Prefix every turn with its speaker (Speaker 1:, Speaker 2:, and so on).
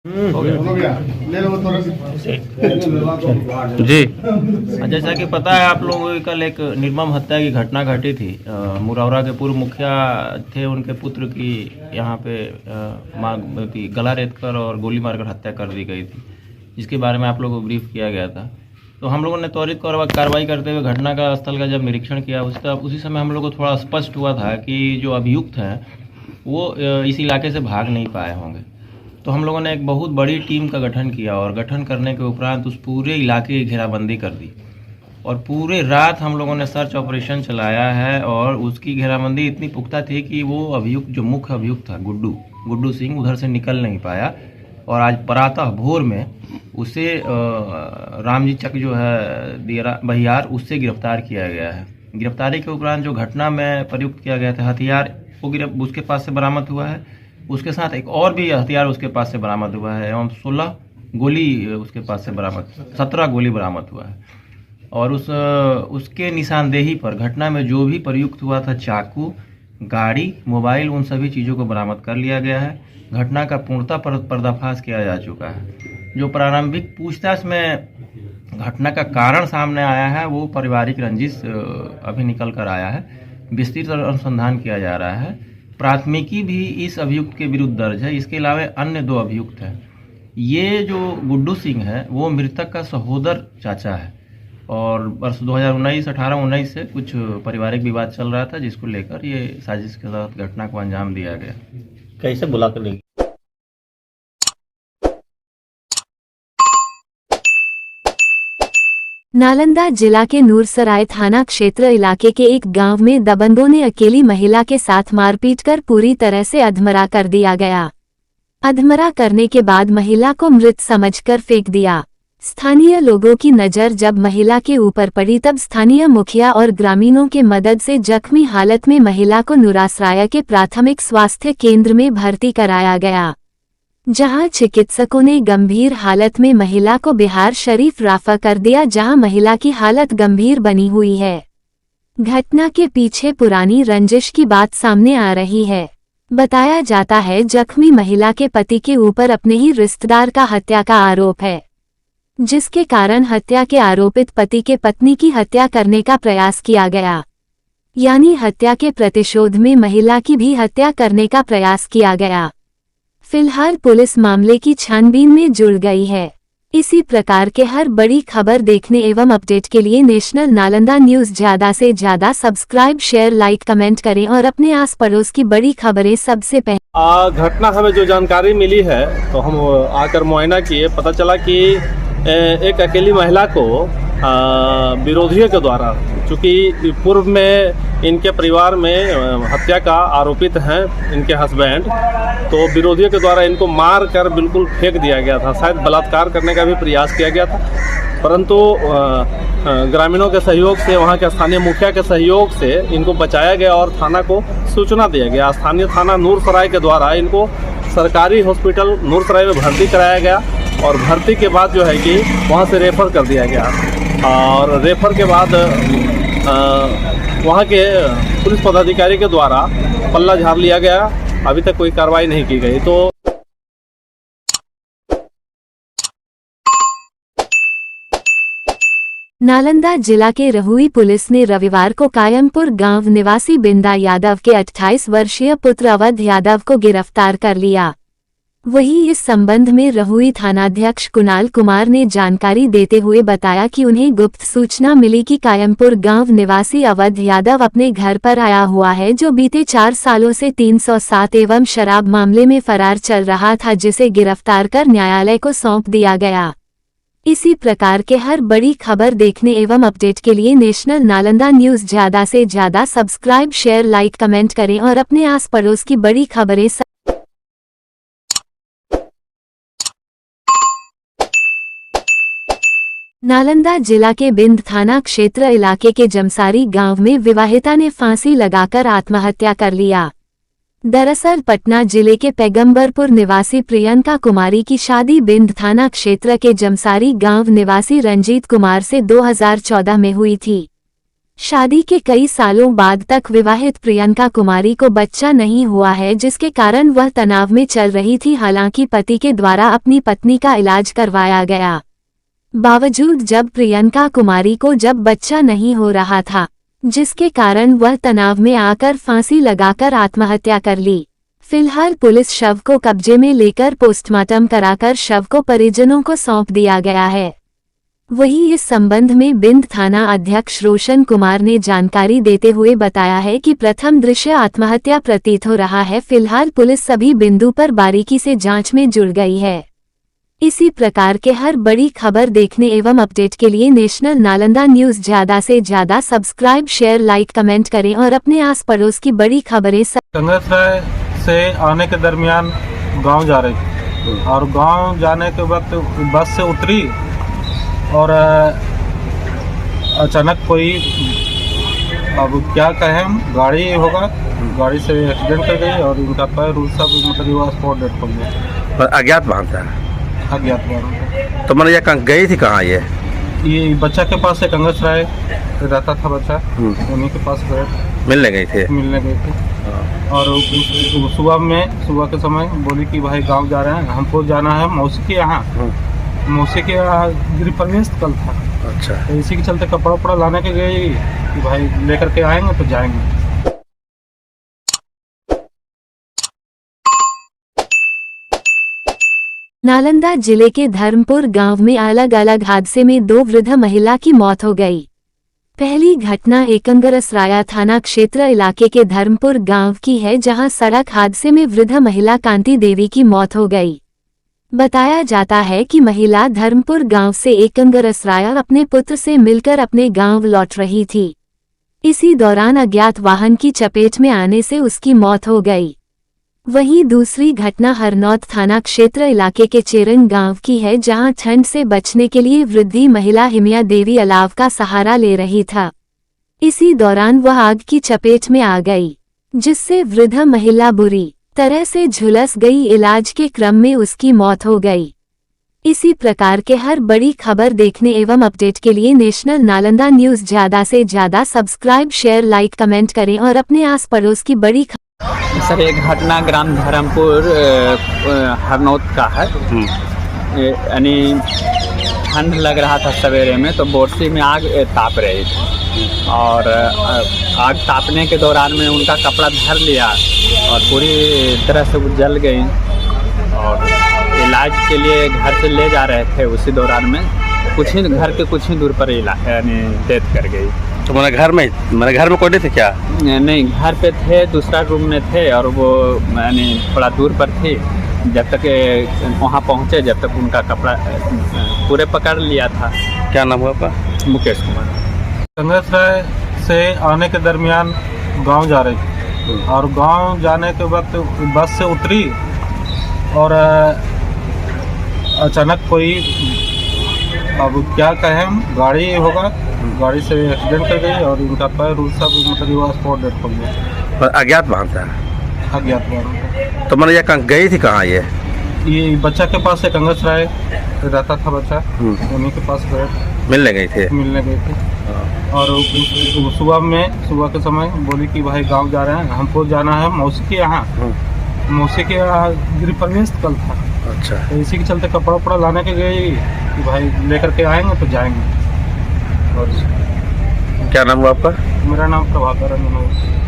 Speaker 1: हो गया जी। जैसा कि पता है आप लोगों को, कल एक निर्मम हत्या की घटना घटी थी। मुरौरा के पूर्व मुखिया थे, उनके पुत्र की यहाँ पे गला रेतकर और गोली मारकर हत्या कर दी गई थी, जिसके बारे में आप लोगों को ब्रीफ किया गया था। तो हम लोगों ने त्वरित कार्रवाई करते हुए घटना का स्थल का जब निरीक्षण किया, उसी समय हम लोग को थोड़ा स्पष्ट हुआ था कि जो अभियुक्त हैं वो इस इलाके से भाग नहीं पाए होंगे। तो हम लोगों ने एक बहुत बड़ी टीम का गठन किया और गठन करने के उपरांत उस पूरे इलाके की घेराबंदी कर दी और पूरे रात हम लोगों ने सर्च ऑपरेशन चलाया है। और उसकी घेराबंदी इतनी पुख्ता थी कि वो अभियुक्त, जो मुख्य अभियुक्त था गुड्डू सिंह, उधर से निकल नहीं पाया। और आज प्रातः भोर में उसे रामजी चक जो है दियरा बहियार, उससे गिरफ्तार किया गया है। गिरफ्तारी के उपरांत जो घटना में प्रयुक्त किया गया था हथियार, वो उसके पास से बरामद हुआ है। उसके साथ एक और भी हथियार उसके पास से बरामद हुआ है एवं 16 गोली उसके पास से बरामद, 17 गोली बरामद हुआ है। और उसके निशानदेही पर घटना में जो भी प्रयुक्त हुआ था, चाकू, गाड़ी, मोबाइल, उन सभी चीज़ों को बरामद कर लिया गया है। घटना का पूर्णतः पर्दाफाश किया जा चुका है। जो प्रारंभिक पूछताछ में घटना का कारण सामने आया है वो पारिवारिक रंजिश अभी निकल कर आया है। विस्तृत अनुसंधान किया जा रहा है। प्राथमिकी भी इस अभियुक्त के विरुद्ध दर्ज है। इसके अलावा अन्य 2 अभियुक्त हैं। ये जो गुड्डू सिंह है वो मृतक का सहोदर चाचा है और वर्ष 2018-19 से कुछ पारिवारिक विवाद चल रहा था, जिसको लेकर ये साजिश के तहत घटना को अंजाम दिया गया।
Speaker 2: कैसे बुला कर लेगी?
Speaker 3: नालंदा जिला के नूरसराय थाना क्षेत्र इलाके के एक गांव में दबंगों ने अकेली महिला के साथ मारपीट कर पूरी तरह से अधमरा कर दिया गया। अधमरा करने के बाद महिला को मृत समझकर फेंक दिया। स्थानीय लोगों की नज़र जब महिला के ऊपर पड़ी तब स्थानीय मुखिया और ग्रामीणों के मदद से जख्मी हालत में महिला को नूरसराय के प्राथमिक स्वास्थ्य केंद्र में भर्ती कराया गया, जहां चिकित्सकों ने गंभीर हालत में महिला को बिहार शरीफ रेफर कर दिया, जहां महिला की हालत गंभीर बनी हुई है। घटना के पीछे पुरानी रंजिश की बात सामने आ रही है। बताया जाता है जख्मी महिला के पति के ऊपर अपने ही रिश्तेदार का हत्या का आरोप है, जिसके कारण हत्या के आरोपित पति के पत्नी की हत्या करने का प्रयास किया गया। यानी हत्या के प्रतिशोध में महिला की भी हत्या करने का प्रयास किया गया। फिलहाल पुलिस मामले की छानबीन में जुड़ गई है। इसी प्रकार के हर बड़ी खबर देखने एवं अपडेट के लिए नेशनल नालंदा न्यूज़ ज़्यादा से ज़्यादा सब्सक्राइब, शेयर, लाइक, कमेंट करें और अपने आस पड़ोस की बड़ी खबरें सबसे पहले।
Speaker 2: घटना हमें जो जानकारी मिली है तो हम आकर मुआयना किए, पता चला कि एक अकेली महिला को विरोधियों के द्वारा, चूँकि पूर्व में इनके परिवार में हत्या का आरोपित हैं इनके हस्बैंड, तो विरोधियों के द्वारा इनको मार कर बिल्कुल फेंक दिया गया था। शायद बलात्कार करने का भी प्रयास किया गया था, परंतु ग्रामीणों के सहयोग से, वहां के स्थानीय मुखिया के सहयोग से इनको बचाया गया और थाना को सूचना दिया गया। स्थानीय थाना नूरसराय के द्वारा इनको सरकारी हॉस्पिटल नूरसराय में भर्ती कराया गया और भर्ती के बाद जो है कि वहां से रेफ़र कर दिया गया और रेफ़र के बाद वहां के पुलिस पदाधिकारी के द्वारा पल्ला झाड़ लिया गया। अभी तक कोई कार्रवाई नहीं की गई। तो
Speaker 3: नालंदा जिला के रहुई पुलिस ने रविवार को कायमपुर गांव निवासी बिंदा यादव के 28 वर्षीय पुत्र अवध यादव को गिरफ्तार कर लिया। वहीं इस संबंध में रहुई थानाध्यक्ष कुणाल कुमार ने जानकारी देते हुए बताया कि उन्हें गुप्त सूचना मिली कि कायमपुर गांव निवासी अवध यादव अपने घर पर आया हुआ है, जो बीते 4 सालों से 307 एवं शराब मामले में फरार चल रहा था, जिसे गिरफ्तार कर न्यायालय को सौंप दिया गया। इसी प्रकार के हर बड़ी खबर देखने एवं अपडेट के लिए नेशनल नालंदा न्यूज़ ज़्यादा से ज़्यादा सब्सक्राइब, शेयर, लाइक, कमेंट करें और अपने आस पड़ोस की बड़ी खबरें। नालंदा जिला के बिंद थाना क्षेत्र इलाके के जमसारी गांव में विवाहिता ने फांसी लगाकर आत्महत्या कर लिया। दरअसल पटना जिले के पैगंबरपुर निवासी प्रियंका कुमारी की शादी बिंद थाना क्षेत्र के जमसारी गांव निवासी रंजीत कुमार से 2014 में हुई थी। शादी के कई सालों बाद तक विवाहित प्रियंका कुमारी को बच्चा नहीं हुआ है, जिसके कारण वह तनाव में चल रही थी। हालांकि पति के द्वारा अपनी पत्नी का इलाज करवाया गया, बावजूद जब प्रियंका कुमारी को जब बच्चा नहीं हो रहा था, जिसके कारण वह तनाव में आकर फांसी लगाकर आत्महत्या कर ली। फिलहाल पुलिस शव को कब्जे में लेकर पोस्टमार्टम कराकर शव को परिजनों को सौंप दिया गया है। वहीं इस संबंध में बिंद थाना अध्यक्ष रोशन कुमार ने जानकारी देते हुए बताया है कि प्रथम दृश्य आत्महत्या प्रतीत हो रहा है। फिलहाल पुलिस सभी बिंदु पर बारीकी से जांच में जुड़ गई है। इसी प्रकार के हर बड़ी खबर देखने एवं अपडेट के लिए नेशनल नालंदा न्यूज ज्यादा से ज्यादा सब्सक्राइब, शेयर, लाइक, कमेंट करें और अपने आस पड़ोस की बड़ी खबरें
Speaker 2: कंग्रेस से आने के दरमियान गांव जा रही थी और गांव जाने के वक्त बस से उतरी और अचानक कोई, अब क्या कहें हम, गाड़ी होगा, गाड़ी से एक्सीडेंट कर गई और इनका पैर सब मतलब स्पॉट डेथ हो गया।
Speaker 4: अज्ञात वाहन था?
Speaker 2: अज्ञात वाहन।
Speaker 4: तो मैंने ये गई थी कहाँ?
Speaker 2: ये बच्चा के पास से कंग्रेस राय रहता था बच्चा, उन्हीं के पास गए,
Speaker 4: मिलने गए थे।
Speaker 2: और सुबह के समय बोली कि भाई गांव जा रहे हैं, हमको जाना है मौसी के यहाँ। मौसी के यहाँ गृह प्रवेश कल था।
Speaker 4: अच्छा।
Speaker 2: तो इसी के चलते कपड़ा उपड़ा लाने के गई कि भाई लेकर के आएंगे तो जाएंगे।
Speaker 3: नालंदा जिले के धर्मपुर गांव में अलग अलग हादसे में 2 वृद्ध महिला की मौत हो गई। पहली घटना एकंगरसराया थाना क्षेत्र इलाके के धर्मपुर गांव की है, जहां सड़क हादसे में वृद्ध महिला कांति देवी की मौत हो गई। बताया जाता है कि महिला धर्मपुर गांव से एकंगरसराया अपने पुत्र से मिलकर अपने गांव लौट रही थी। इसी दौरान अज्ञात वाहन की चपेट में आने से उसकी मौत हो गई। वहीं दूसरी घटना हरनौत थाना क्षेत्र इलाके के चेरन गांव की है, जहां ठंड से बचने के लिए वृद्ध महिला हिमिया देवी अलाव का सहारा ले रही था। इसी दौरान वह आग की चपेट में आ गई, जिससे वृद्ध महिला बुरी तरह से झुलस गई। इलाज के क्रम में उसकी मौत हो गई। इसी प्रकार के हर बड़ी खबर देखने एवं अपडेट के लिए नेशनल नालंदा न्यूज ज्यादा से ज्यादा सब्सक्राइब, शेयर, लाइक, कमेंट करें और अपने आस पड़ोस की बड़ी
Speaker 5: सर, एक घटना ग्राम धर्मपुर हरनौत का है। यानी ठंड लग रहा था सवेरे में, तो बोरसी में आग ताप रही थी और आग तापने के दौरान में उनका कपड़ा धर लिया और पूरी तरह से वो जल गई और इलाज के लिए घर से ले जा रहे थे। उसी दौरान में घर के कुछ ही दूर पर यानी डेथ कर गई।
Speaker 4: तो मेरे घर में कोई नहीं थे क्या?
Speaker 5: नहीं, घर पे थे, दूसरा रूम में थे और वो यानी थोड़ा दूर पर थी। जब तक वहाँ पहुँचे, जब तक उनका कपड़ा पूरे पकड़ लिया था।
Speaker 4: क्या नाम हुआ आपका?
Speaker 5: मुकेश कुमार।
Speaker 2: कंग्रेस राय से आने के दरमियान गांव जा रही थी और गांव जाने के वक्त बस से उतरी और अचानक कोई, अब क्या कहें हम, गाड़ी होगा, गाड़ी से एक्सीडेंट कर गई और इनका पैर सब मतलब स्पॉट डेथ हो गया।
Speaker 4: अज्ञात वाहन था?
Speaker 2: अज्ञात वाहन।
Speaker 4: तो मैंने ये गई थी कहाँ?
Speaker 2: ये बच्चा के पास से कंग्रेस राय रहता था बच्चा, उन्हीं के पास गए,
Speaker 4: मिलने गए थे।
Speaker 2: और सुबह के समय बोली कि भाई गांव जा रहे हैं, हमको जाना है मौसी के यहाँ। मौसी के यहाँ गृह प्रवेश कल था।
Speaker 4: अच्छा।
Speaker 2: तो इसी के चलते कपड़ा उपड़ा लाने के गई कि भाई लेकर के आएंगे तो जाएंगे। और
Speaker 4: क्या नाम हुआ आपका?
Speaker 2: मेरा नाम प्रभाकर है।